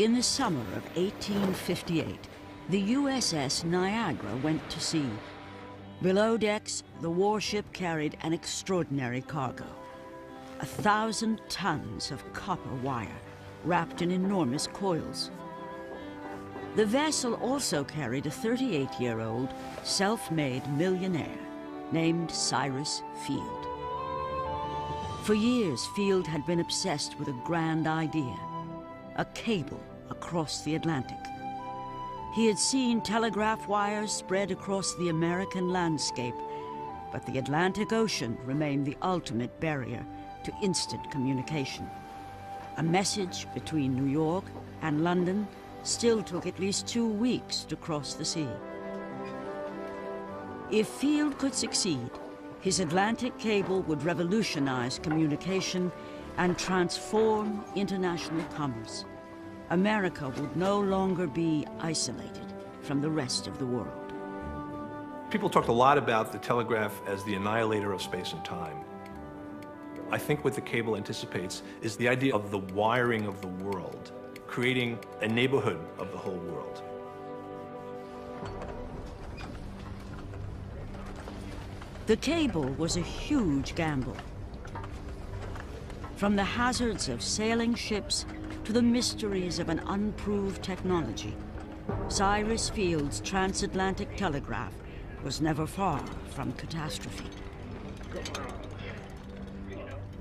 In the summer of 1858, the USS Niagara went to sea. Below decks, the warship carried an extraordinary cargo. 1,000 tons of copper wire wrapped in enormous coils. The vessel also carried a 38-year-old self-made millionaire named Cyrus Field. For years, Field had been obsessed with a grand idea: a cable across the Atlantic. He had seen telegraph wires spread across the American landscape, but the Atlantic Ocean remained the ultimate barrier to instant communication. A message between New York and London still took at least 2 weeks to cross the sea. If Field could succeed, his Atlantic cable would revolutionize communication and transform international commerce. America would no longer be isolated from the rest of the world. People talked a lot about the telegraph as the annihilator of space and time. I think what the cable anticipates is the idea of the wiring of the world, creating a neighborhood of the whole world. The cable was a huge gamble. From the hazards of sailing ships to the mysteries of an unproved technology, Cyrus Field's transatlantic telegraph was never far from catastrophe.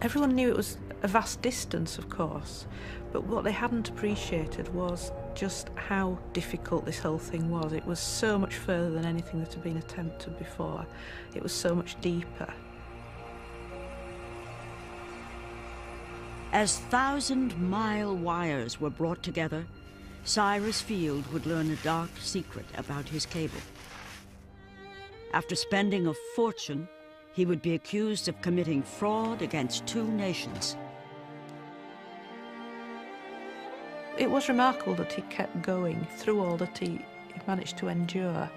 Everyone knew it was a vast distance, of course, but what they hadn't appreciated was just how difficult this whole thing was. It was so much further than anything that had been attempted before. It was so much deeper. As 1,000-mile wires were brought together, Cyrus Field would learn a dark secret about his cable. After spending a fortune, he would be accused of committing fraud against 2 nations. It was remarkable that he kept going through all that he managed to endure.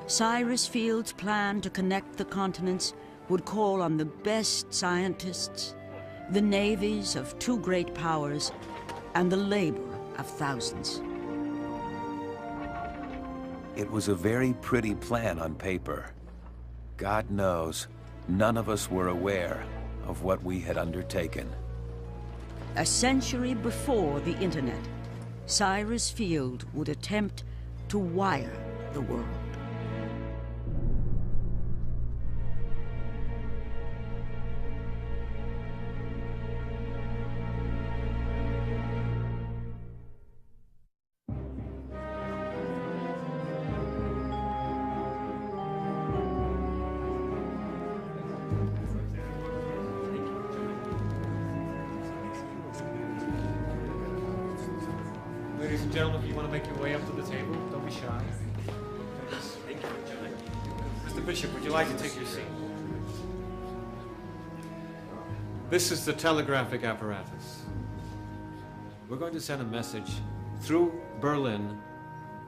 Cyrus Field's plan to connect the continents would call on the best scientists, the navies of 2 great powers, and the labor of thousands. It was a very pretty plan on paper. God knows, none of us were aware of what we had undertaken. A century before the internet, Cyrus Field would attempt to wire the world. Ladies and gentlemen, if you want to make your way up to the table, don't be shy. Mr. Bishop, would you like to take your seat? This is the telegraphic apparatus. We're going to send a message through Berlin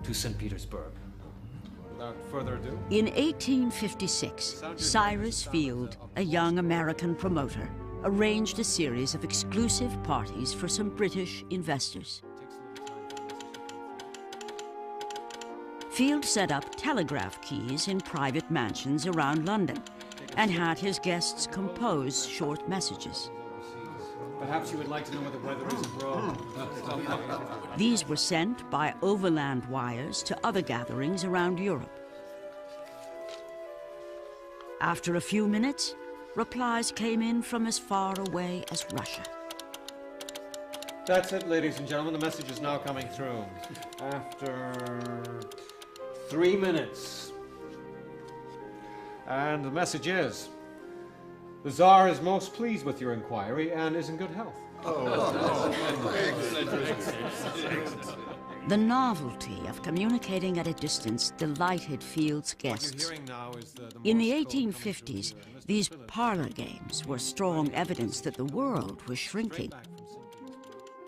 to St. Petersburg. Without further ado. In 1856, Cyrus Field, a young American promoter, arranged a series of exclusive parties for some British investors. Field set up telegraph keys in private mansions around London and had his guests compose short messages. Perhaps you would like to know what the weather is in Rome. These were sent by overland wires to other gatherings around Europe. After a few minutes, replies came in from as far away as Russia. That's it, ladies and gentlemen. The message is now coming through. After 3 minutes. And the message is, the Tsar is most pleased with your inquiry and is in good health. The novelty of communicating at a distance delighted Field's guests. In the 1850s, these parlor games were strong evidence that the world was shrinking.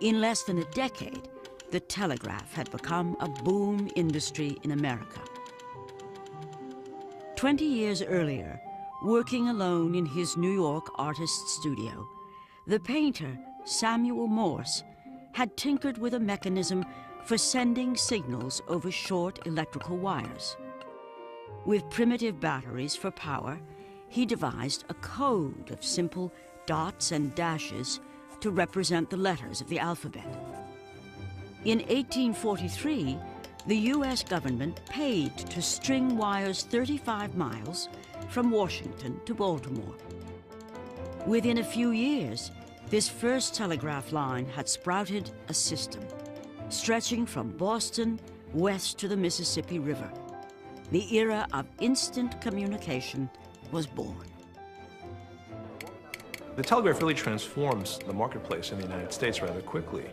In less than a decade, the telegraph had become a boom industry in America. 20 years earlier, working alone in his New York artist studio, The painter, Samuel Morse, had tinkered with a mechanism for sending signals over short electrical wires. With primitive batteries for power, he devised a code of simple dots and dashes to represent the letters of the alphabet. In 1843, the U.S. government paid to string wires 35 miles from Washington to Baltimore. Within a few years, this first telegraph line had sprouted a system, stretching from Boston west to the Mississippi River. The era of instant communication was born. The telegraph really transforms the marketplace in the United States rather quickly.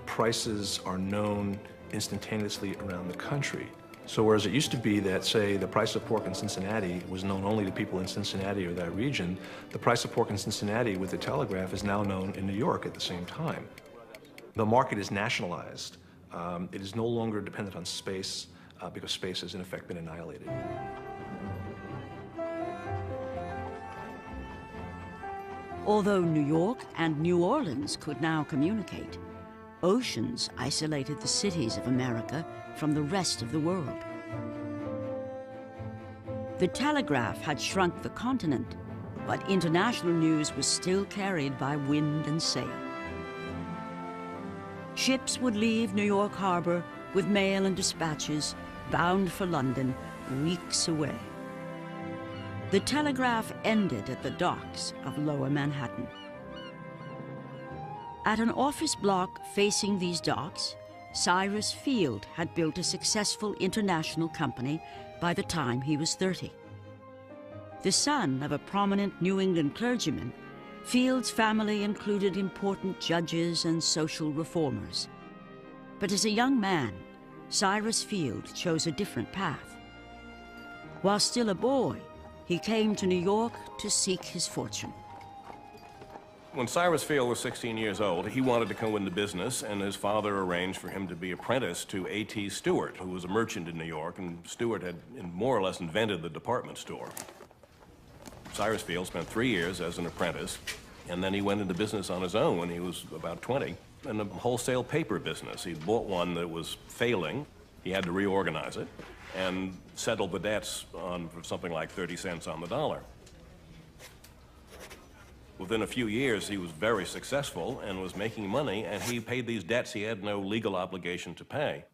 Prices are known instantaneously around the country. So whereas it used to be that, say, the price of pork in Cincinnati was known only to people in Cincinnati or that region, the price of pork in Cincinnati with the telegraph is now known in New York at the same time. The market is nationalized. It is no longer dependent on space because space has in effect been annihilated. Although New York and New Orleans could now communicate, oceans isolated the cities of America from the rest of the world. The telegraph had shrunk the continent, but international news was still carried by wind and sail. Ships would leave New York Harbor with mail and dispatches bound for London weeks away. The telegraph ended at the docks of Lower Manhattan. At an office block facing these docks, Cyrus Field had built a successful international company by the time he was 30. The son of a prominent New England clergyman, Field's family included important judges and social reformers. But as a young man, Cyrus Field chose a different path. While still a boy, he came to New York to seek his fortune. When Cyrus Field was 16 years old, he wanted to go into business, and his father arranged for him to be apprenticed to A.T. Stewart, who was a merchant in New York, and Stewart had more or less invented the department store. Cyrus Field spent 3 years as an apprentice, and then he went into business on his own when he was about 20, in a wholesale paper business. He bought one that was failing. He had to reorganize it and settle the debts on for something like 30 cents on the dollar. Within a few years, he was very successful and was making money, and he paid these debts he had no legal obligation to pay.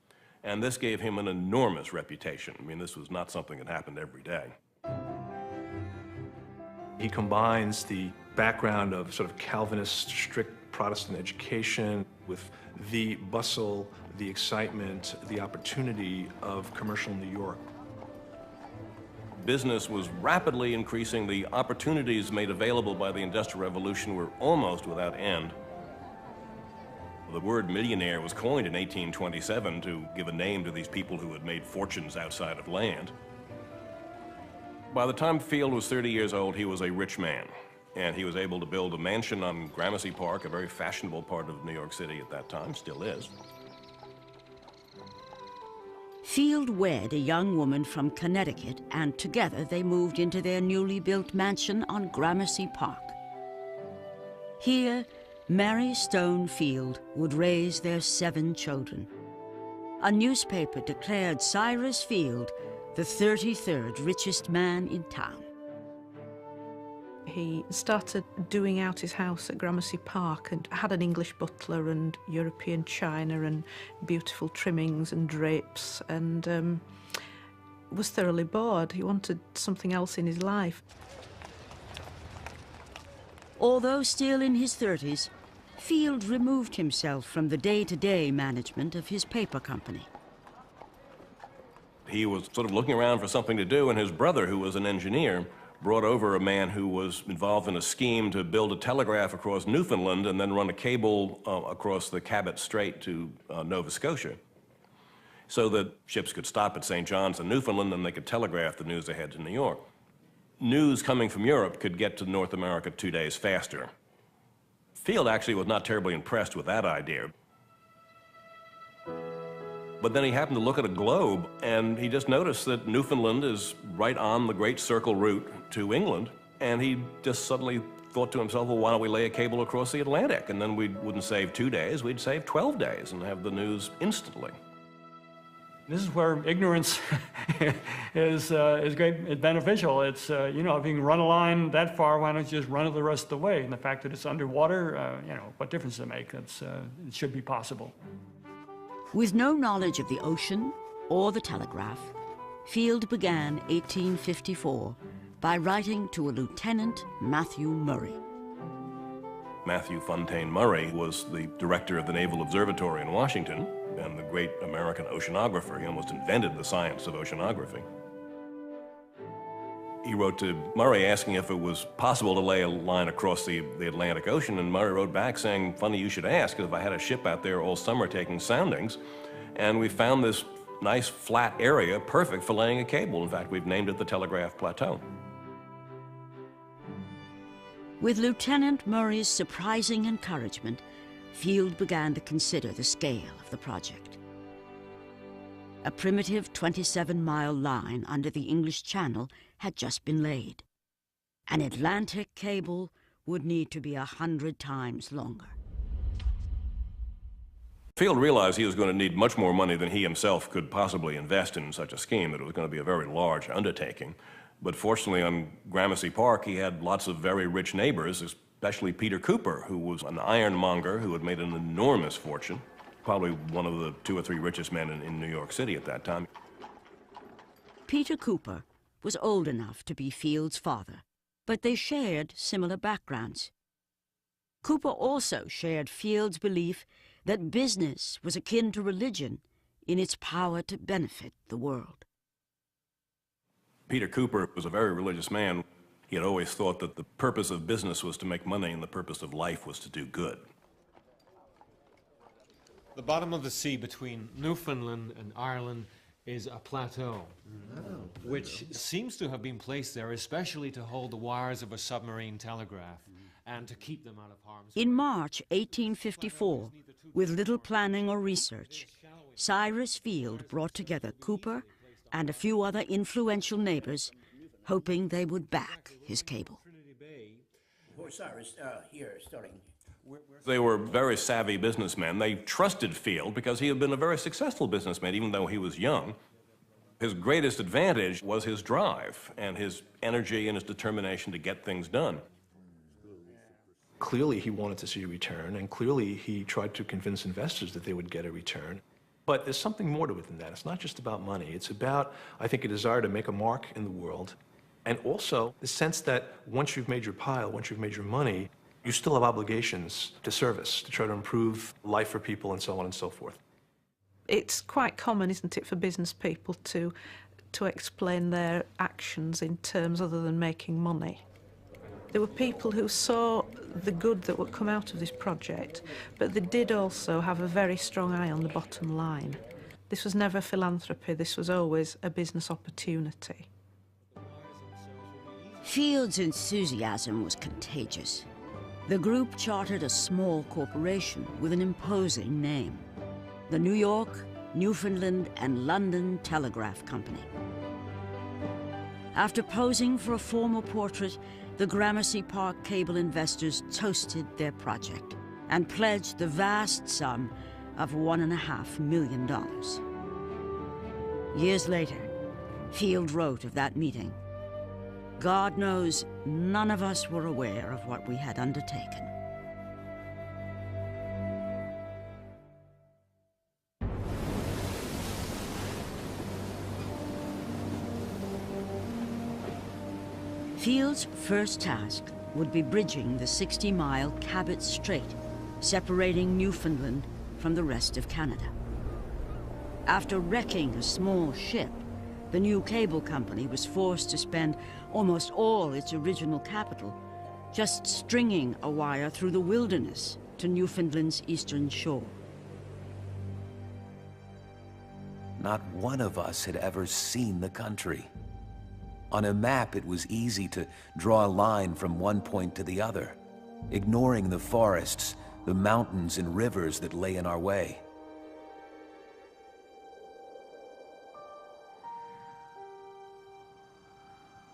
And this gave him an enormous reputation. I mean, this was not something that happened every day. He combines the background of sort of Calvinist, strict Protestant education with the bustle, the excitement, the opportunity of commercial New York. Business was rapidly increasing. The opportunities made available by the Industrial Revolution were almost without end. The word millionaire was coined in 1827 to give a name to these people who had made fortunes outside of land. By the time Field was 30 years old, he was a rich man, and he was able to build a mansion on Gramercy Park, a very fashionable part of New York City at that time, still is. Field wed a young woman from Connecticut, and together they moved into their newly built mansion on Gramercy Park. Here, Mary Stone Field would raise their 7 children. A newspaper declared Cyrus Field the 33rd richest man in town. He started doing out his house at Gramercy Park and had an English butler and European china and beautiful trimmings and drapes, and was thoroughly bored. He wanted something else in his life. Although still in his 30s, Field removed himself from the day-to-day management of his paper company. He was sort of looking around for something to do, and his brother, who was an engineer, brought over a man who was involved in a scheme to build a telegraph across Newfoundland and then run a cable across the Cabot Strait to Nova Scotia, so that ships could stop at St. John's in Newfoundland and they could telegraph the news ahead to New York. News coming from Europe could get to North America 2 days faster. Field actually was not terribly impressed with that idea. But then he happened to look at a globe, and he just noticed that Newfoundland is right on the Great Circle route to England, and he just suddenly thought to himself, well, why don't we lay a cable across the Atlantic? And then we wouldn't save 2 days, we'd save 12 days and have the news instantly. This is where ignorance is great, beneficial. It's, you know, if you can run a line that far, why don't you just run it the rest of the way? And the fact that it's underwater, you know, what difference does it make? It should be possible. With no knowledge of the ocean or the telegraph, Field began 1854 by writing to a Lieutenant Matthew Murray. Matthew Fontaine Murray was the director of the Naval Observatory in Washington and the great American oceanographer. He almost invented the science of oceanography. He wrote to Murray asking if it was possible to lay a line across the Atlantic Ocean, and Murray wrote back saying, funny you should ask, because I had a ship out there all summer taking soundings, and we found this nice flat area perfect for laying a cable. In fact, we've named it the Telegraph Plateau. With Lieutenant Murray's surprising encouragement, Field began to consider the scale of the project. A primitive 27-mile line under the English Channel had just been laid. An Atlantic cable would need to be 100 times longer. Field realized he was going to need much more money than he himself could possibly invest in such a scheme, that it was going to be a very large undertaking. But fortunately, on Gramercy Park, he had lots of very rich neighbors, especially Peter Cooper, who was an ironmonger who had made an enormous fortune, probably one of the 2 or 3 richest men in New York City at that time. Peter Cooper was old enough to be Field's father, but they shared similar backgrounds. Cooper also shared Field's belief that business was akin to religion in its power to benefit the world. Peter Cooper was a very religious man. He had always thought that the purpose of business was to make money and the purpose of life was to do good. The bottom of the sea between Newfoundland and Ireland is a plateau, which seems to have been placed there especially to hold the wires of a submarine telegraph and to keep them out of harm's way. In March 1854, with little planning or research, Cyrus Field brought together Cooper and a few other influential neighbors, hoping they would back his cable. They were very savvy businessmen. They trusted Field because he had been a very successful businessman, even though he was young. His greatest advantage was his drive and his energy and his determination to get things done. Clearly he wanted to see a return, and clearly he tried to convince investors that they would get a return. But there's something more to it than that. It's not just about money. It's about, I think, a desire to make a mark in the world, and also the sense that once you've made your pile, once you've made your money, you still have obligations to service, to try to improve life for people and so on and so forth. It's quite common, isn't it, for business people to explain their actions in terms other than making money. There were people who saw the good that would come out of this project, but they did also have a very strong eye on the bottom line. This was never philanthropy, this was always a business opportunity. Field's enthusiasm was contagious. The group chartered a small corporation with an imposing name, the New York, Newfoundland, and London Telegraph Company. After posing for a formal portrait, the Gramercy Park cable investors toasted their project and pledged the vast sum of $1.5 million. Years later, Field wrote of that meeting, "God knows none of us were aware of what we had undertaken." Field's first task would be bridging the 60-mile Cabot Strait, separating Newfoundland from the rest of Canada. After wrecking a small ship, the new cable company was forced to spend almost all its original capital just stringing a wire through the wilderness to Newfoundland's eastern shore. Not one of us had ever seen the country. On a map, it was easy to draw a line from one point to the other, ignoring the forests, the mountains and rivers that lay in our way.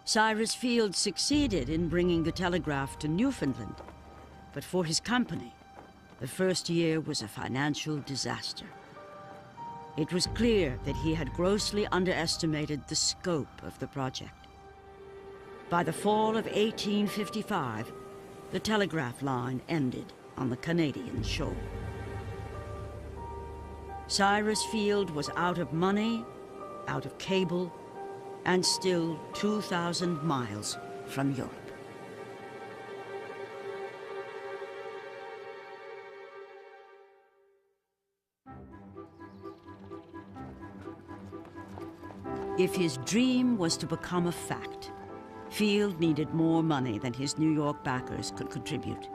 Cyrus Field succeeded in bringing the telegraph to Newfoundland, but for his company, the first year was a financial disaster. It was clear that he had grossly underestimated the scope of the project. By the fall of 1855, the telegraph line ended on the Canadian shore. Cyrus Field was out of money, out of cable, and still 2,000 miles from Europe. If his dream was to become a fact, Field needed more money than his New York backers could contribute.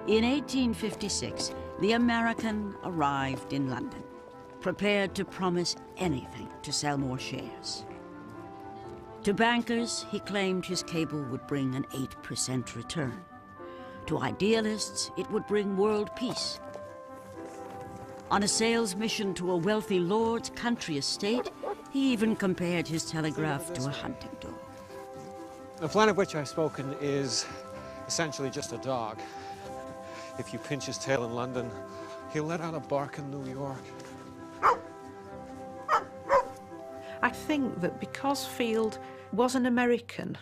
In 1856, the American arrived in London, prepared to promise anything to sell more shares. To bankers, he claimed his cable would bring an 8% return. To idealists, it would bring world peace. On a sales mission to a wealthy lord's country estate, he even compared his telegraph to a hunting dog. The plan of which I've spoken is essentially just a dog. If you pinch his tail in London, he'll let out a bark in New York. I think that because Field was an American,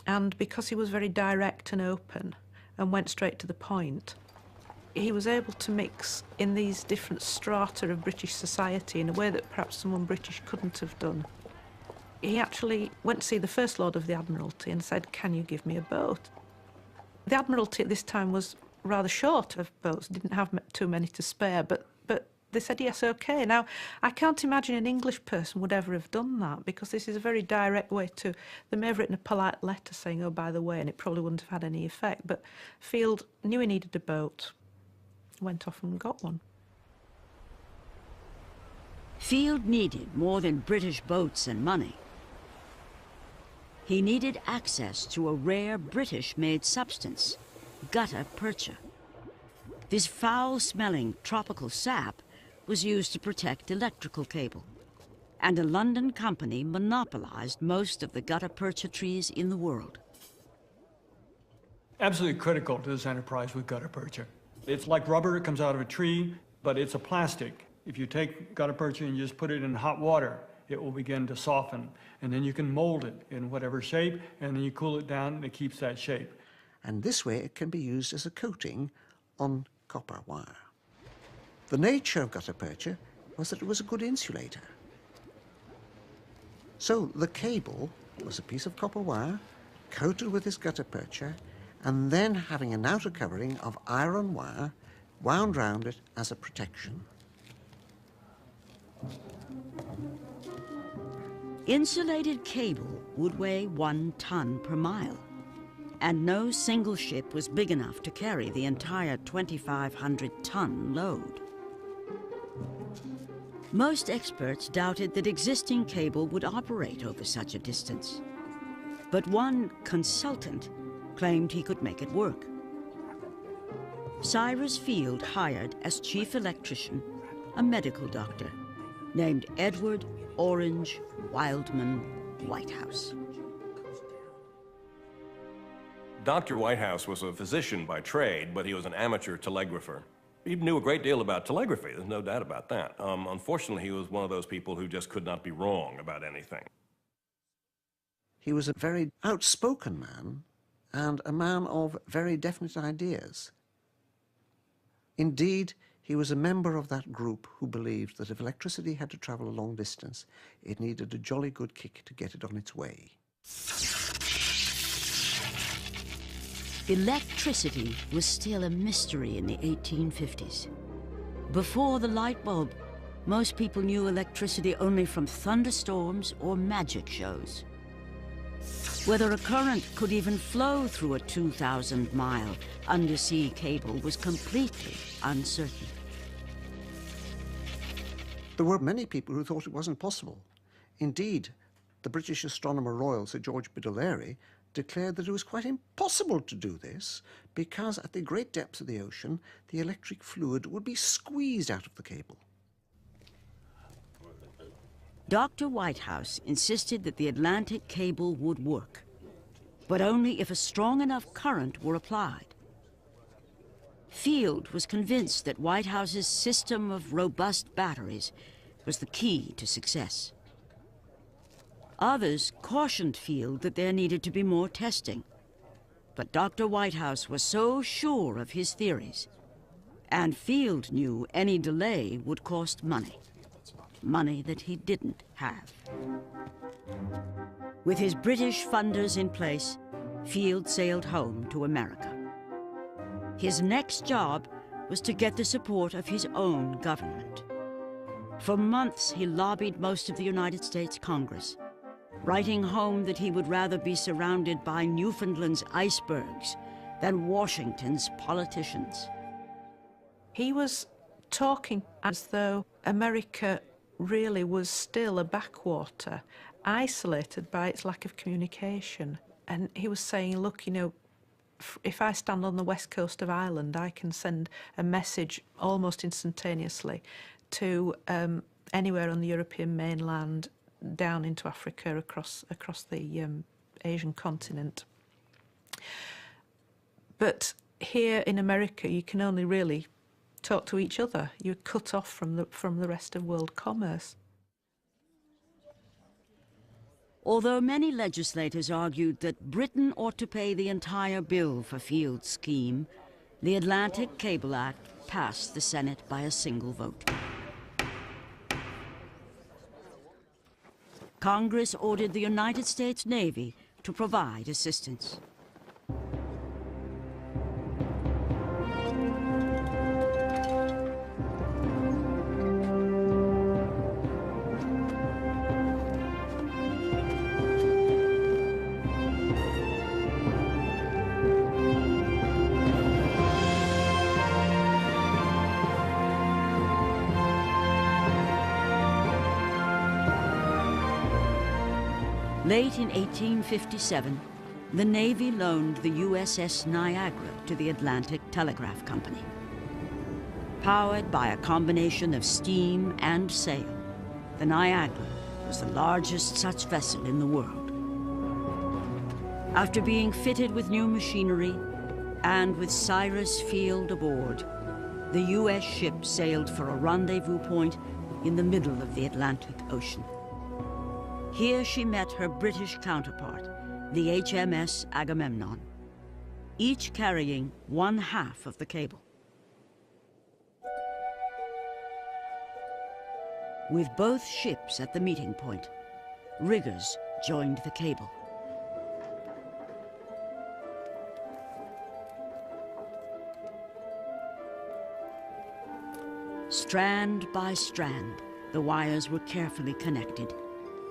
and because he was very direct and open and went straight to the point, he was able to mix in these different strata of British society in a way that perhaps someone British couldn't have done. He actually went to see the First Lord of the Admiralty and said, "Can you give me a boat?" The Admiralty at this time was rather short of boats, didn't have too many to spare, but they said, yes, OK. Now, I can't imagine an English person would ever have done that, because this is a very direct way to... They may have written a polite letter saying, oh, by the way, and it probably wouldn't have had any effect, but Field knew he needed a boat, went off and got one. Field needed more than British boats and money. He needed access to a rare British-made substance, gutta percha. This foul-smelling tropical sap was used to protect electrical cable, and a London company monopolized most of the gutta percha trees in the world. Absolutely critical to this enterprise with gutta percha. It's like rubber, it comes out of a tree, but it's a plastic. If you take gutta percha and you just put it in hot water, it will begin to soften, and then you can mold it in whatever shape, and then you cool it down and it keeps that shape. And this way it can be used as a coating on copper wire. The nature of gutta percha was that it was a good insulator. So the cable was a piece of copper wire coated with this gutta percha, and then having an outer covering of iron wire wound round it as a protection. Insulated cable would weigh 1 ton per mile, and no single ship was big enough to carry the entire 2,500-ton load. Most experts doubted that existing cable would operate over such a distance, but one consultant claimed he could make it work. Cyrus Field hired as chief electrician a medical doctor named Edward Orange Wildman Whitehouse. Dr. Whitehouse was a physician by trade, but he was an amateur telegrapher. He knew a great deal about telegraphy, there's no doubt about that. Unfortunately, he was one of those people who just could not be wrong about anything. He was a very outspoken man and a man of very definite ideas. Indeed, he was a member of that group who believed that if electricity had to travel a long distance, it needed a jolly good kick to get it on its way. Electricity was still a mystery in the 1850s. Before the light bulb, most people knew electricity only from thunderstorms or magic shows. Whether a current could even flow through a 2,000-mile undersea cable was completely uncertain. There were many people who thought it wasn't possible. Indeed, the British Astronomer Royal, Sir George Biddulary, declared that it was quite impossible to do this because at the great depths of the ocean, the electric fluid would be squeezed out of the cable. Dr. Whitehouse insisted that the Atlantic cable would work, but only if a strong enough current were applied. Field was convinced that Whitehouse's system of robust batteries was the key to success. Others cautioned Field that there needed to be more testing, but Dr. Whitehouse was so sure of his theories, and Field knew any delay would cost money. Money that he didn't have. With his British funders in place, Field sailed home to America. His next job was to get the support of his own government. For months, he lobbied most of the United States Congress, writing home that he would rather be surrounded by Newfoundland's icebergs than Washington's politicians. He was talking as though America really was still a backwater, isolated by its lack of communication. And he was saying, look, you know, if I stand on the west coast of Ireland, I can send a message almost instantaneously to anywhere on the European mainland, down into Africa, across the Asian continent. But here in America, you can only really talk to each other. You're cut off from the rest of world commerce. Although many legislators argued that Britain ought to pay the entire bill for Field's scheme, the Atlantic Cable Act passed the Senate by a single vote. Congress ordered the United States Navy to provide assistance. Late in 1857, the Navy loaned the USS Niagara to the Atlantic Telegraph Company. Powered by a combination of steam and sail, the Niagara was the largest such vessel in the world. After being fitted with new machinery and with Cyrus Field aboard, the U.S. ship sailed for a rendezvous point in the middle of the Atlantic Ocean. Here she met her British counterpart, the HMS Agamemnon, each carrying one half of the cable. With both ships at the meeting point, riggers joined the cable. Strand by strand, the wires were carefully connected,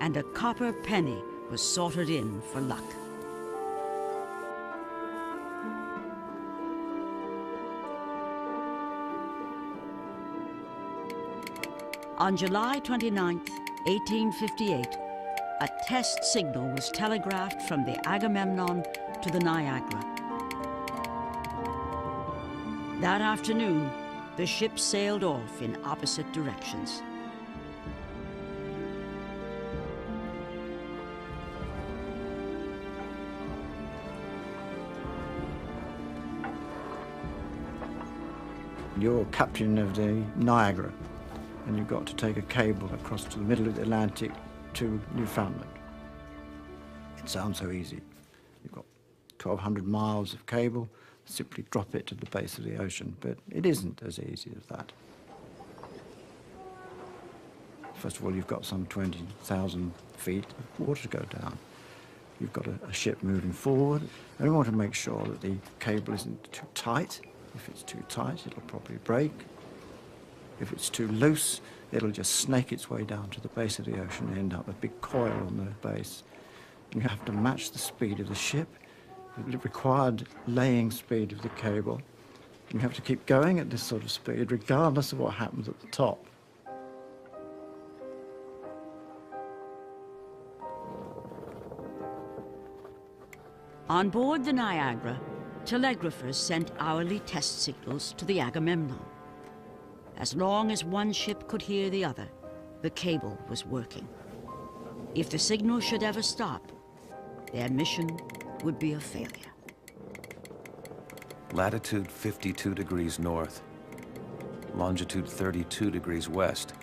and a copper penny was soldered in for luck. On July 29, 1858, a test signal was telegraphed from the Agamemnon to the Niagara. That afternoon, the ships sailed off in opposite directions. You're captain of the Niagara, and you've got to take a cable across to the middle of the Atlantic to Newfoundland. It sounds so easy. You've got 1,200 miles of cable, simply drop it to the base of the ocean, but it isn't as easy as that. First of all, you've got some 20,000 feet of water to go down. You've got a ship moving forward, and we want to make sure that the cable isn't too tight. If it's too tight, it'll probably break. If it's too loose, it'll just snake its way down to the base of the ocean and end up a big coil on the base. And you have to match the speed of the ship, the required laying speed of the cable. And you have to keep going at this sort of speed, regardless of what happens at the top. On board the Niagara, telegraphers sent hourly test signals to the Agamemnon. As long as one ship could hear the other, the cable was working. If the signal should ever stop, their mission would be a failure. Latitude 52 degrees north, longitude 32 degrees west.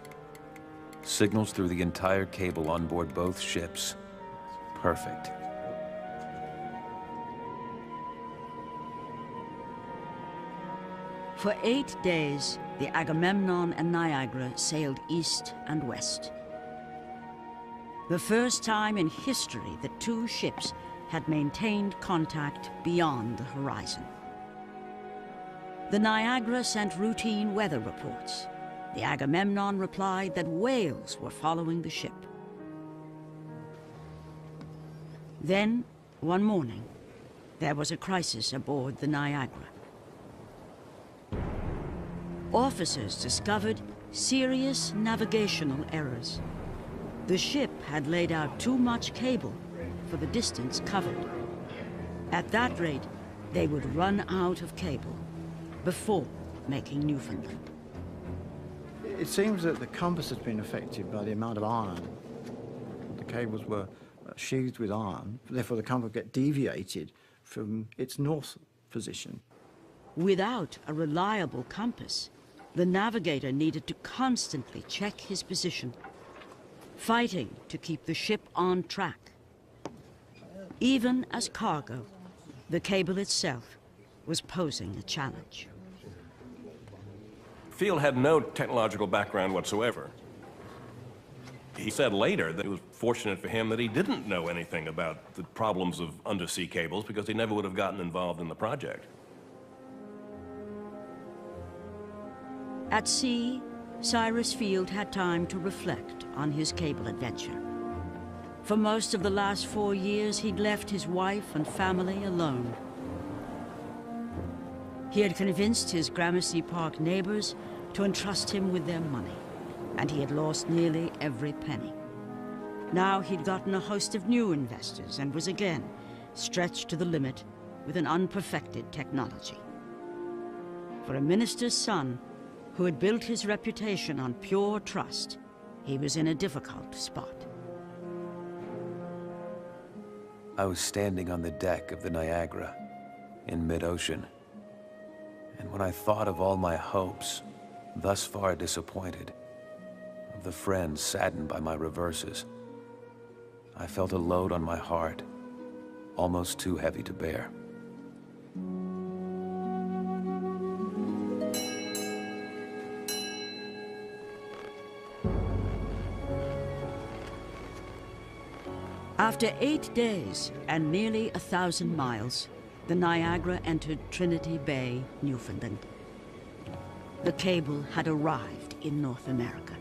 Signals through the entire cable on board both ships. Perfect. For 8 days, the Agamemnon and Niagara sailed east and west. The first time in history that two ships had maintained contact beyond the horizon. The Niagara sent routine weather reports. The Agamemnon replied that whales were following the ship. Then, one morning, there was a crisis aboard the Niagara. Officers discovered serious navigational errors. The ship had laid out too much cable for the distance covered. At that rate, they would run out of cable before making Newfoundland. It seems that the compass has been affected by the amount of iron. The cables were sheathed with iron, therefore the compass get deviated from its north position. Without a reliable compass, the navigator needed to constantly check his position, fighting to keep the ship on track. Even as cargo, the cable itself was posing a challenge. Field had no technological background whatsoever. He said later that it was fortunate for him that he didn't know anything about the problems of undersea cables because he never would have gotten involved in the project. At sea, Cyrus Field had time to reflect on his cable adventure. For most of the last 4 years, he'd left his wife and family alone. He had convinced his Gramercy Park neighbors to entrust him with their money, and he had lost nearly every penny. Now he'd gotten a host of new investors and was again stretched to the limit with an unperfected technology. For a minister's son, who had built his reputation on pure trust, he was in a difficult spot. I was standing on the deck of the Niagara, in mid-ocean. And when I thought of all my hopes, thus far disappointed, of the friends saddened by my reverses, I felt a load on my heart, almost too heavy to bear. After 8 days and nearly 1,000 miles, the Niagara entered Trinity Bay, Newfoundland. The cable had arrived in North America.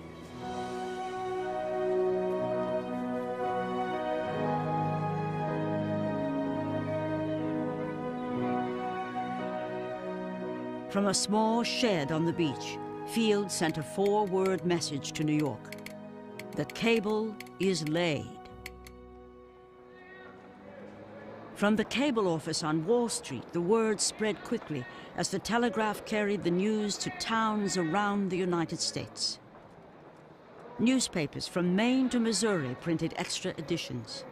From a small shed on the beach, Field sent a 4-word message to New York. The cable is laid. From the cable office on Wall Street, the word spread quickly as the telegraph carried the news to towns around the United States. Newspapers from Maine to Missouri printed extra editions.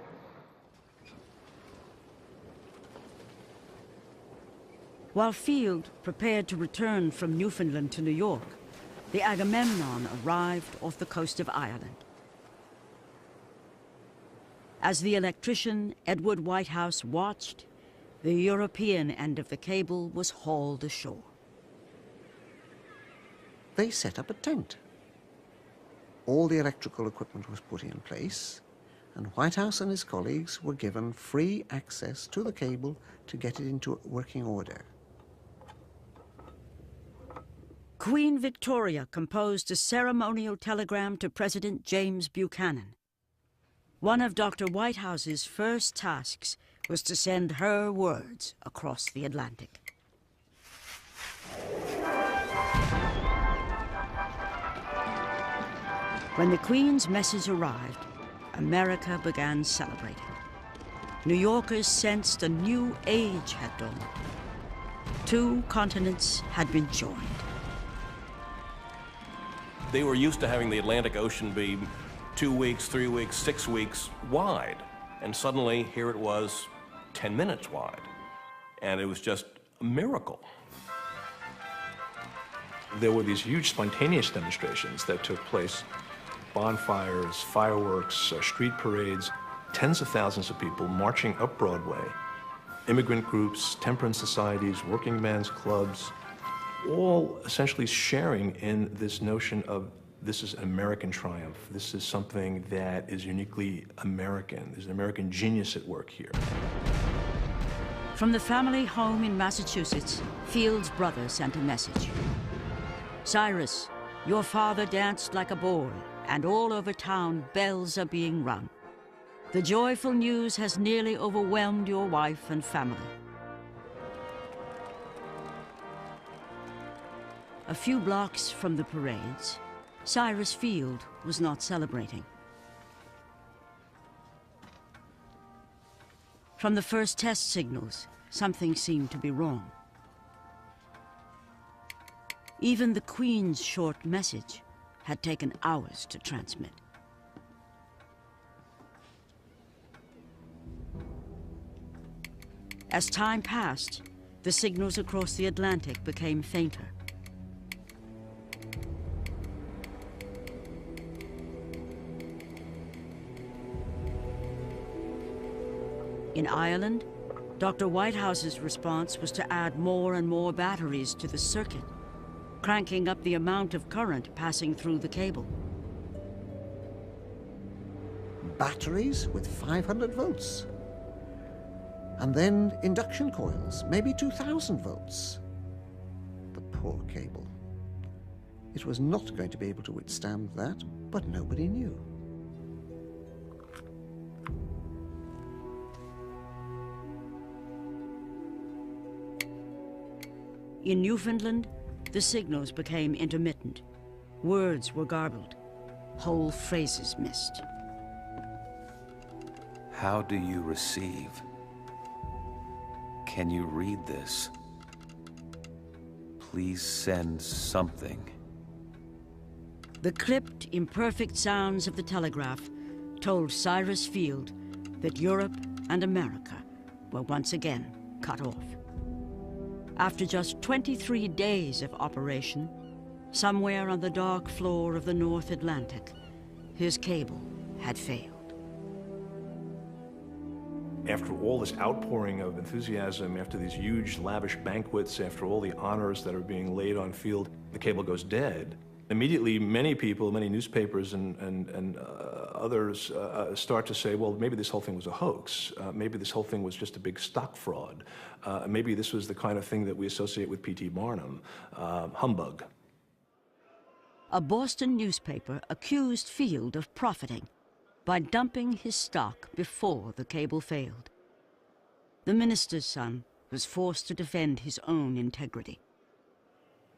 While Field prepared to return from Newfoundland to New York, the Agamemnon arrived off the coast of Ireland. As the electrician Edward Whitehouse watched, the European end of the cable was hauled ashore. They set up a tent. All the electrical equipment was put in place, and Whitehouse and his colleagues were given free access to the cable to get it into working order. Queen Victoria composed a ceremonial telegram to President James Buchanan. One of Dr. Whitehouse's first tasks was to send her words across the Atlantic. When the Queen's message arrived, America began celebrating. New Yorkers sensed a new age had dawned. 2 continents had been joined. They were used to having the Atlantic Ocean be 2 weeks, 3 weeks, 6 weeks wide. And suddenly, here it was 10 minutes wide. And it was just a miracle. There were these huge spontaneous demonstrations that took place. Bonfires, fireworks, street parades, tens of thousands of people marching up Broadway. Immigrant groups, temperance societies, working men's clubs, all essentially sharing in this notion of this is an American triumph. This is something that is uniquely American. There's an American genius at work here. From the family home in Massachusetts, Field's brother sent a message. Cyrus, your father danced like a boy, and all over town bells are being rung. The joyful news has nearly overwhelmed your wife and family. A few blocks from the parades, Cyrus Field was not celebrating. From the first test signals, something seemed to be wrong. Even the Queen's short message had taken hours to transmit. As time passed, the signals across the Atlantic became fainter. In Ireland, Dr. Whitehouse's response was to add more and more batteries to the circuit, cranking up the amount of current passing through the cable. Batteries with 500 volts. And then induction coils, maybe 2,000 volts. The poor cable. It was not going to be able to withstand that, but nobody knew. In Newfoundland, the signals became intermittent. Words were garbled. Whole phrases missed. How do you receive? Can you read this? Please send something. The clipped, imperfect sounds of the telegraph told Cyrus Field that Europe and America were once again cut off. After just 23 days of operation, somewhere on the dark floor of the North Atlantic, his cable had failed. After all this outpouring of enthusiasm, after these huge, lavish banquets, after all the honors that are being laid on Field, the cable goes dead. Immediately, many people, many newspapers and others start to say, well, maybe this whole thing was a hoax. Maybe this whole thing was just a big stock fraud. Maybe this was the kind of thing that we associate with P.T. Barnum, humbug. A Boston newspaper accused Field of profiting by dumping his stock before the cable failed. The minister's son was forced to defend his own integrity.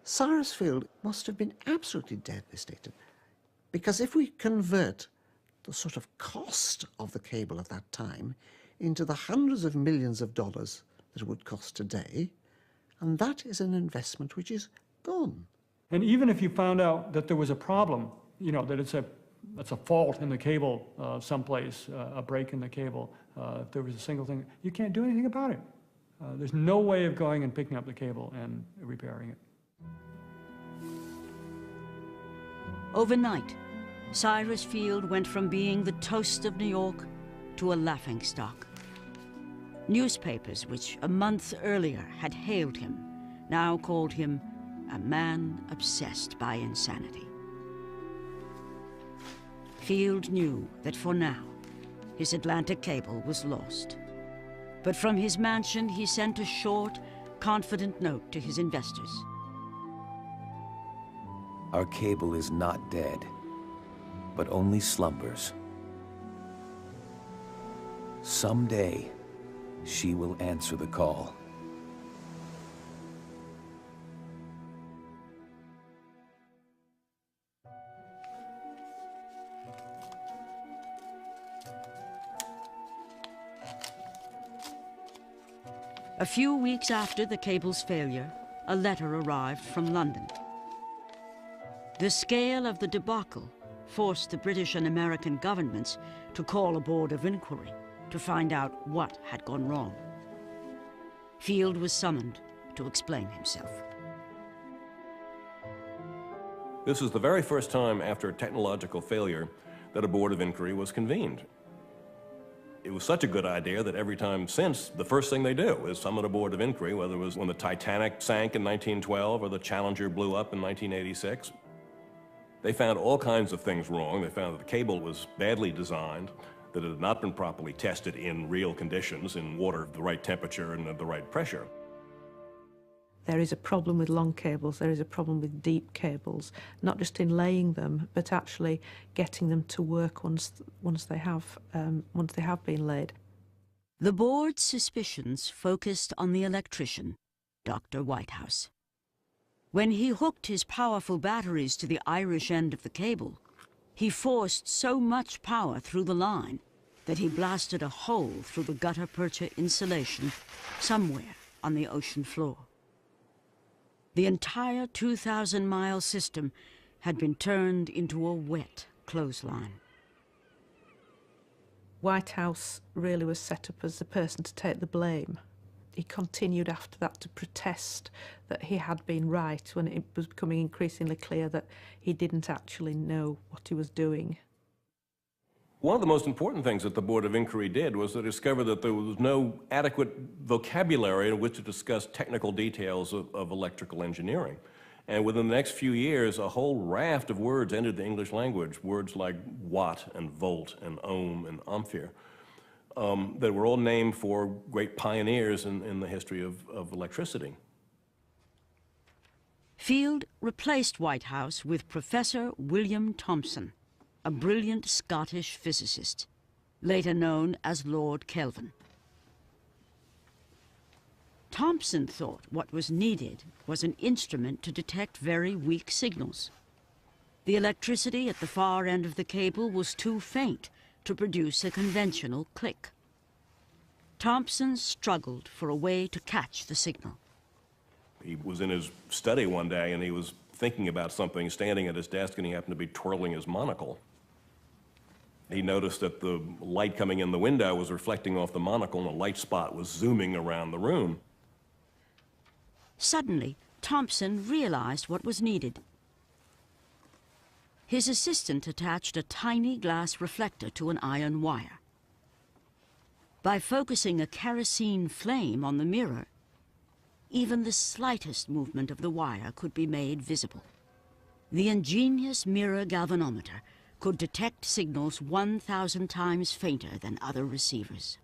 Cyrus Field must have been absolutely devastated, because if we convert the sort of cost of the cable at that time into the hundreds of millions of dollars that it would cost today, and that is an investment which is gone. And even if you found out that there was a problem, you know, that it's a fault in the cable someplace, a break in the cable, if there was a single thing, you can't do anything about it. There's no way of going and picking up the cable and repairing it. Overnight, Cyrus Field went from being the toast of New York to a laughingstock. Newspapers, which a month earlier had hailed him, now called him a man obsessed by insanity. Field knew that for now, his Atlantic cable was lost. But from his mansion, he sent a short, confident note to his investors. Our cable is not dead, but only slumbers. Someday, she will answer the call. A few weeks after the cable's failure, a letter arrived from London. The scale of the debacle forced the British and American governments to call a board of inquiry to find out what had gone wrong. Field was summoned to explain himself. This is the very first time after a technological failure that a board of inquiry was convened. It was such a good idea that every time since, the first thing they do is summon a board of inquiry, whether it was when the Titanic sank in 1912 or the Challenger blew up in 1986. They found all kinds of things wrong. They found that the cable was badly designed, that it had not been properly tested in real conditions, in water of the right temperature and at the right pressure. There is a problem with long cables, there is a problem with deep cables, not just in laying them, but actually getting them to work once they have been laid. The board's suspicions focused on the electrician, Dr. Whitehouse. When he hooked his powerful batteries to the Irish end of the cable, he forced so much power through the line that he blasted a hole through the gutta-percha insulation somewhere on the ocean floor. The entire 2,000-mile system had been turned into a wet clothesline. Whitehouse really was set up as the person to take the blame. He continued after that to protest that he had been right when it was becoming increasingly clear that he didn't actually know what he was doing. One of the most important things that the Board of Inquiry did was to discover that there was no adequate vocabulary in which to discuss technical details of electrical engineering. And within the next few years, a whole raft of words entered the English language, words like watt and volt and ohm and ampere, that were all named for great pioneers in the history of electricity. Field replaced Whitehouse with Professor William Thomson, a brilliant Scottish physicist, later known as Lord Kelvin. Thomson thought what was needed was an instrument to detect very weak signals. The electricity at the far end of the cable was too faint to produce a conventional click. Thomson struggled for a way to catch the signal. He was in his study one day and he was thinking about something, standing at his desk, and he happened to be twirling his monocle. He noticed that the light coming in the window was reflecting off the monocle and a light spot was zooming around the room. Suddenly, Thomson realized what was needed. His assistant attached a tiny glass reflector to an iron wire. By focusing a kerosene flame on the mirror, even the slightest movement of the wire could be made visible. The ingenious mirror galvanometer could detect signals 1,000 times fainter than other receivers.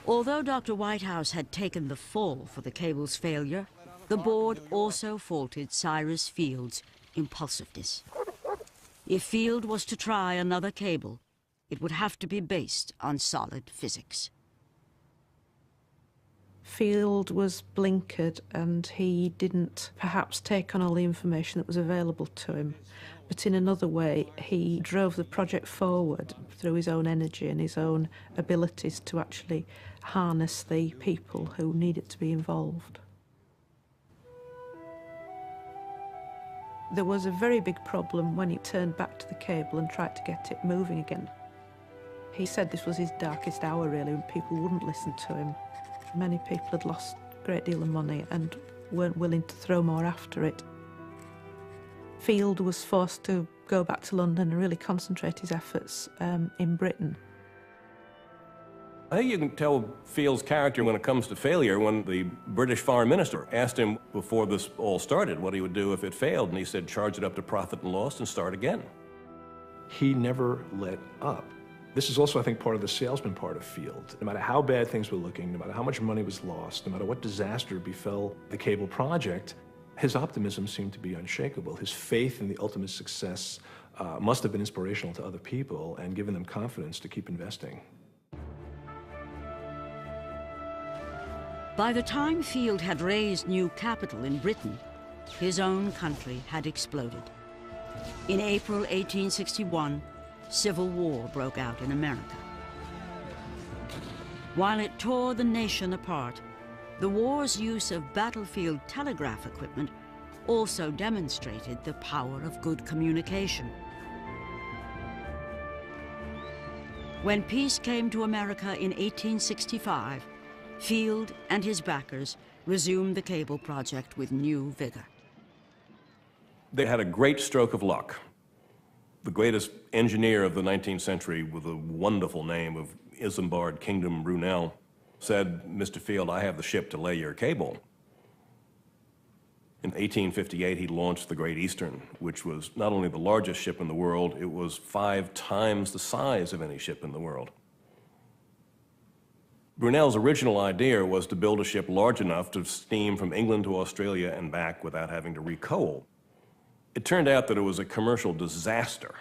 Although Dr. Whitehouse had taken the fall for the cable's failure, the board also faulted Cyrus Field's impulsiveness. If Field was to try another cable, it would have to be based on solid physics. Field was blinkered and he didn't perhaps take on all the information that was available to him. But in another way, he drove the project forward through his own energy and his own abilities to actually harness the people who needed to be involved. There was a very big problem when he turned back to the cable and tried to get it moving again. He said this was his darkest hour, really, when people wouldn't listen to him. Many people had lost a great deal of money and weren't willing to throw more after it. Field was forced to go back to London and really concentrate his efforts in Britain. I think you can tell Field's character when it comes to failure when the British Foreign Minister asked him before this all started what he would do if it failed, and he said, charge it up to profit and loss and start again. He never let up. This is also, I think, part of the salesman part of Field. No matter how bad things were looking, no matter how much money was lost, no matter what disaster befell the cable project, his optimism seemed to be unshakable. His faith in the ultimate success must have been inspirational to other people and given them confidence to keep investing. By the time Field had raised new capital in Britain, his own country had exploded. In April 1861, civil war broke out in America. While it tore the nation apart, the war's use of battlefield telegraph equipment also demonstrated the power of good communication. When peace came to America in 1865, Field and his backers resumed the cable project with new vigor. They had a great stroke of luck. The greatest engineer of the 19th century, with a wonderful name of Isambard Kingdom Brunel, said, "Mr. Field, I have the ship to lay your cable." In 1858, he launched the Great Eastern, which was not only the largest ship in the world, it was 5 times the size of any ship in the world. Brunel's original idea was to build a ship large enough to steam from England to Australia and back without having to recoal. It turned out that it was a commercial disaster.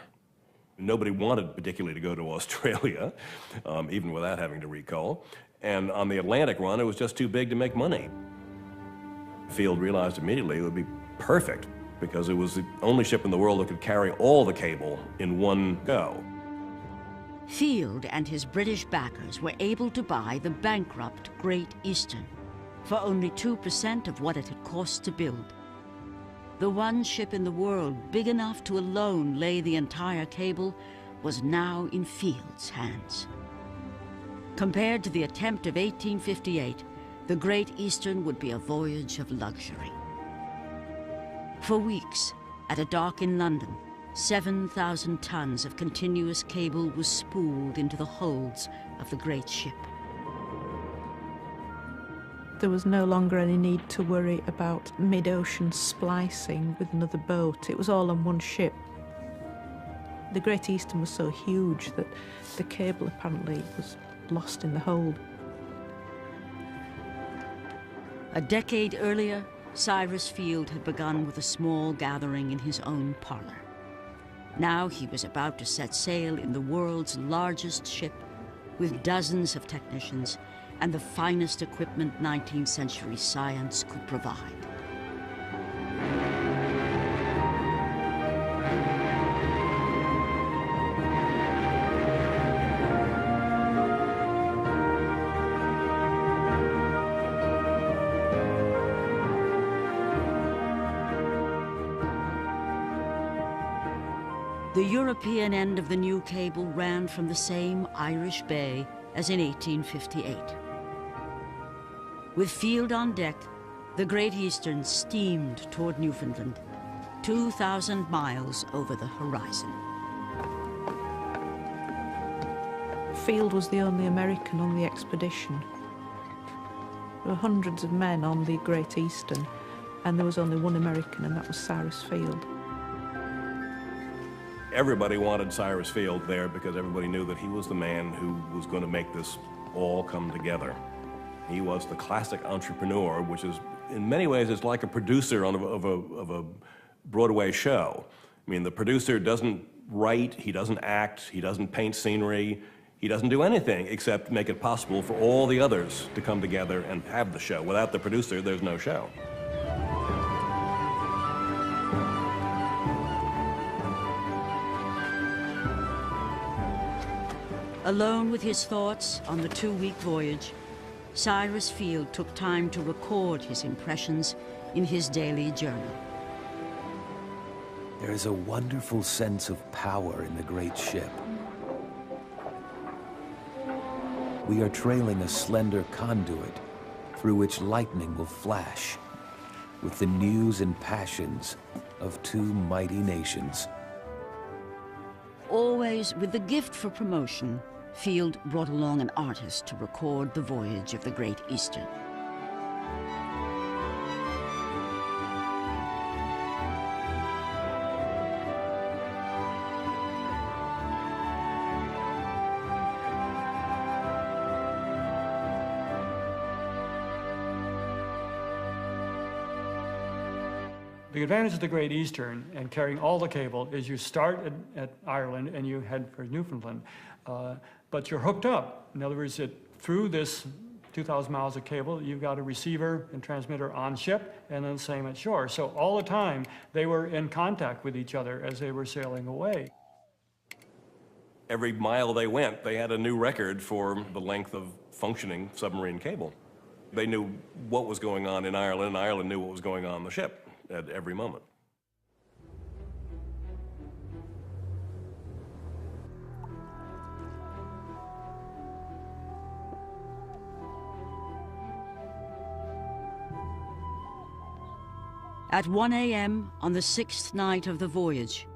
Nobody wanted particularly to go to Australia, even without having to recoal. And on the Atlantic run, it was just too big to make money. Field realized immediately it would be perfect because it was the only ship in the world that could carry all the cable in one go. Field and his British backers were able to buy the bankrupt Great Eastern for only 2% of what it had cost to build. The one ship in the world big enough to alone lay the entire cable was now in Field's hands. Compared to the attempt of 1858, the Great Eastern would be a voyage of luxury. For weeks, at a dock in London, 7,000 tons of continuous cable was spooled into the holds of the great ship. There was no longer any need to worry about mid-ocean splicing with another boat. It was all on one ship. The Great Eastern was so huge that the cable apparently was lost in the hold. A decade earlier, Cyrus Field had begun with a small gathering in his own parlor. Now he was about to set sail in the world's largest ship with dozens of technicians and the finest equipment 19th century science could provide. The European end of the new cable ran from the same Irish bay as in 1858. With Field on deck, the Great Eastern steamed toward Newfoundland, 2,000 miles over the horizon. Field was the only American on the expedition. There were hundreds of men on the Great Eastern, and there was only one American, and that was Cyrus Field. Everybody wanted Cyrus Field there because everybody knew that he was the man who was going to make this all come together. He was the classic entrepreneur, which is, in many ways, is like a producer of a Broadway show. I mean, the producer doesn't write, he doesn't act, he doesn't paint scenery, he doesn't do anything except make it possible for all the others to come together and have the show. Without the producer, there's no show. Alone with his thoughts on the 2-week voyage, Cyrus Field took time to record his impressions in his daily journal. There is a wonderful sense of power in the great ship. We are trailing a slender conduit through which lightning will flash with the news and passions of 2 mighty nations. Always with the gift for promotion, Field brought along an artist to record the voyage of the Great Eastern. The advantage of the Great Eastern and carrying all the cable is you start at Ireland and you head for Newfoundland, but you're hooked up. In other words, through this 2,000 miles of cable, you've got a receiver and transmitter on ship, and then the same at shore. So all the time, they were in contact with each other as they were sailing away. Every mile they went, they had a new record for the length of functioning submarine cable. They knew what was going on in Ireland, and Ireland knew what was going on the ship. at every moment. At 1 a.m. on the 6th night of the voyage,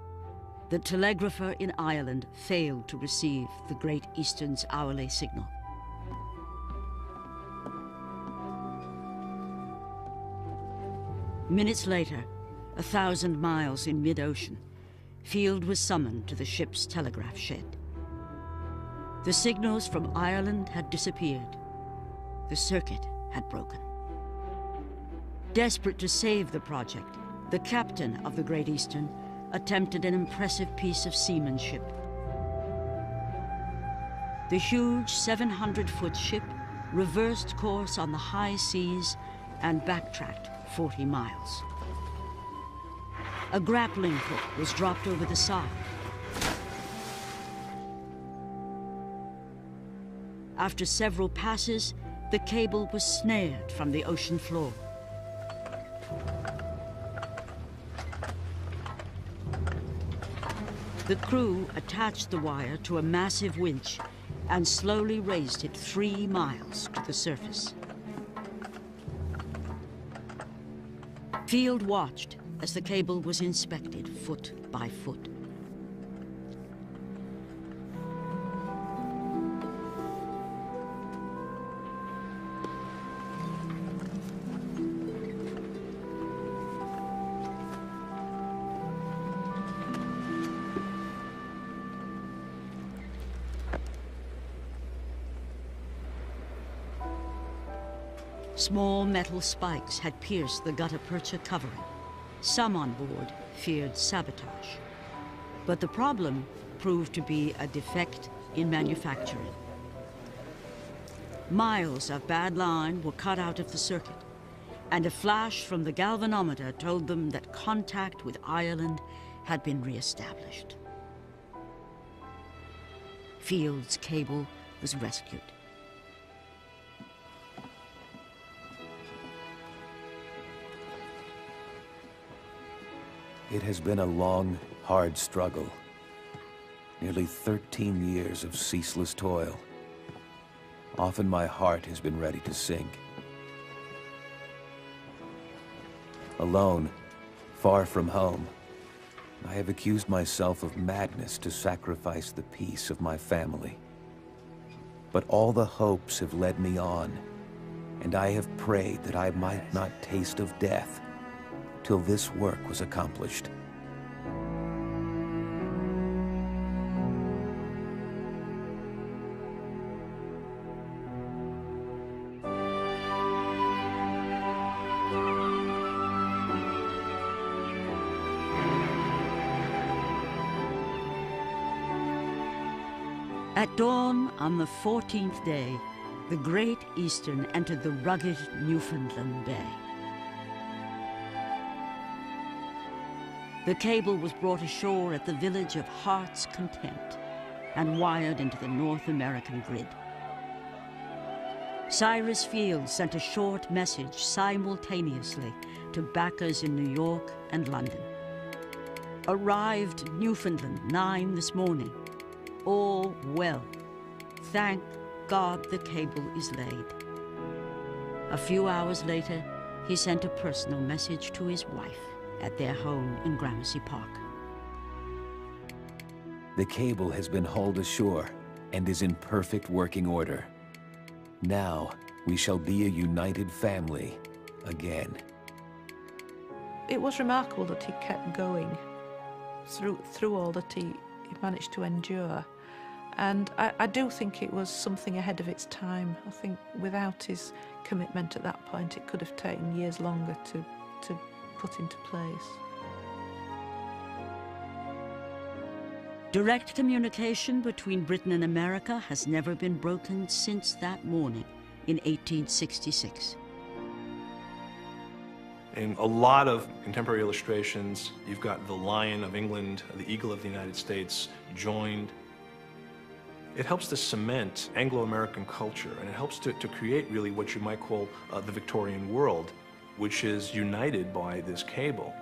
the telegrapher in Ireland failed to receive the Great Eastern's hourly signal. Minutes later, 1,000 miles in mid-ocean, Field was summoned to the ship's telegraph shed. The signals from Ireland had disappeared. The circuit had broken. Desperate to save the project, the captain of the Great Eastern attempted an impressive piece of seamanship. The huge 700-foot ship reversed course on the high seas and backtracked 40 miles. A grappling hook was dropped over the side. After several passes, the cable was snared from the ocean floor. The crew attached the wire to a massive winch and slowly raised it 3 miles to the surface. Field watched as the cable was inspected foot by foot. Small metal spikes had pierced the gutta-percha covering. Some on board feared sabotage. But the problem proved to be a defect in manufacturing. Miles of bad line were cut out of the circuit, and a flash from the galvanometer told them that contact with Ireland had been re-established. Field's cable was rescued. It has been a long, hard struggle. Nearly 13 years of ceaseless toil. Often my heart has been ready to sink. Alone, far from home, I have accused myself of madness to sacrifice the peace of my family. But all the hopes have led me on, and I have prayed that I might not taste of death till this work was accomplished. At dawn on the 14th day, the Great Eastern entered the rugged Newfoundland Bay. The cable was brought ashore at the village of Heart's Content and wired into the North American grid. Cyrus Field sent a short message simultaneously to backers in New York and London. Arrived Newfoundland 9 this morning. All well. Thank God the cable is laid. A few hours later, he sent a personal message to his wife at their home in Gramercy Park. The cable has been hauled ashore and is in perfect working order. Now we shall be a united family again. It was remarkable that he kept going through all that he managed to endure. And I do think it was something ahead of its time. I think without his commitment at that point, it could have taken years longer to put into place. Direct communication between Britain and America has never been broken since that morning in 1866. In a lot of contemporary illustrations, you've got the Lion of England, the Eagle of the United States joined. It helps to cement Anglo-American culture, and it helps to create really what you might call the Victorian world. which is united by this cable.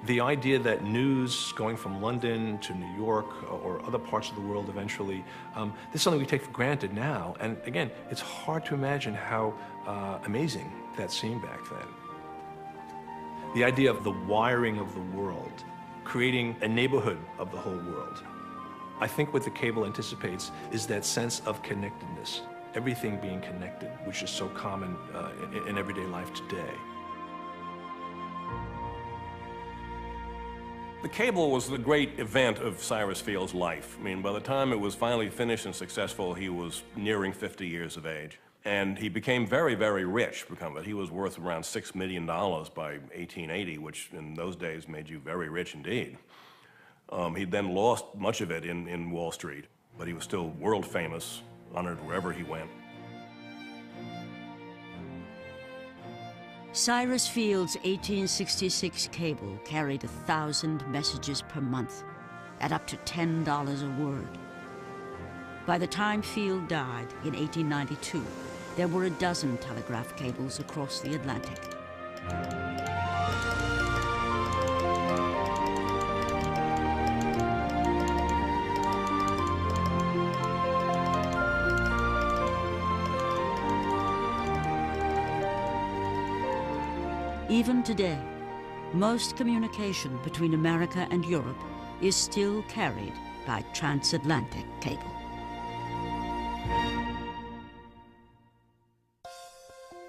The idea that news going from London to New York or other parts of the world eventually, this is something we take for granted now. And again, it's hard to imagine how amazing that seemed back then. The idea of the wiring of the world, creating a neighborhood of the whole world. I think what the cable anticipates is that sense of connectedness, everything being connected, which is so common in everyday life today. The cable was the great event of Cyrus Field's life. I mean, by the time it was finally finished and successful, he was nearing 50 years of age. And he became very, very rich because of it. He was worth around $6 million by 1880, which in those days made you very rich indeed. He then lost much of it in Wall Street, but he was still world famous, honored wherever he went. Cyrus Field's 1866 cable carried 1,000 messages per month at up to $10 a word. By the time Field died in 1892, there were a dozen telegraph cables across the Atlantic. Even today, most communication between America and Europe is still carried by transatlantic cable.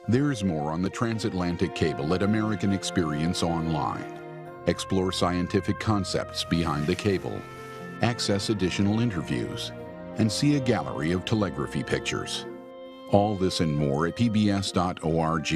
There's more on the transatlantic cable at American Experience Online. Explore scientific concepts behind the cable, access additional interviews, and see a gallery of telegraphy pictures. All this and more at pbs.org.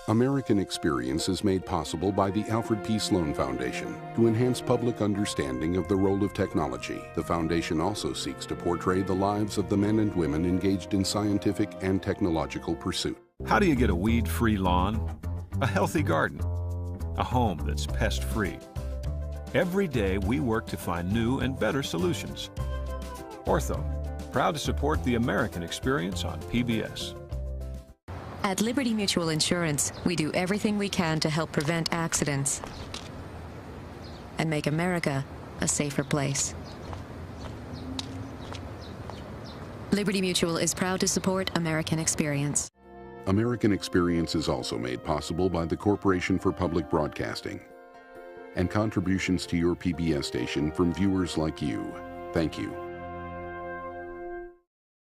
American Experience is made possible by the Alfred P. Sloan Foundation to enhance public understanding of the role of technology. The foundation also seeks to portray the lives of the men and women engaged in scientific and technological pursuit. How do you get a weed-free lawn, a healthy garden, a home that's pest-free? Every day we work to find new and better solutions. Ortho, proud to support the American Experience on PBS. At Liberty Mutual Insurance, we do everything we can to help prevent accidents and make America a safer place. Liberty Mutual is proud to support American Experience. American Experience is also made possible by the Corporation for Public Broadcasting and contributions to your PBS station from viewers like you. Thank you.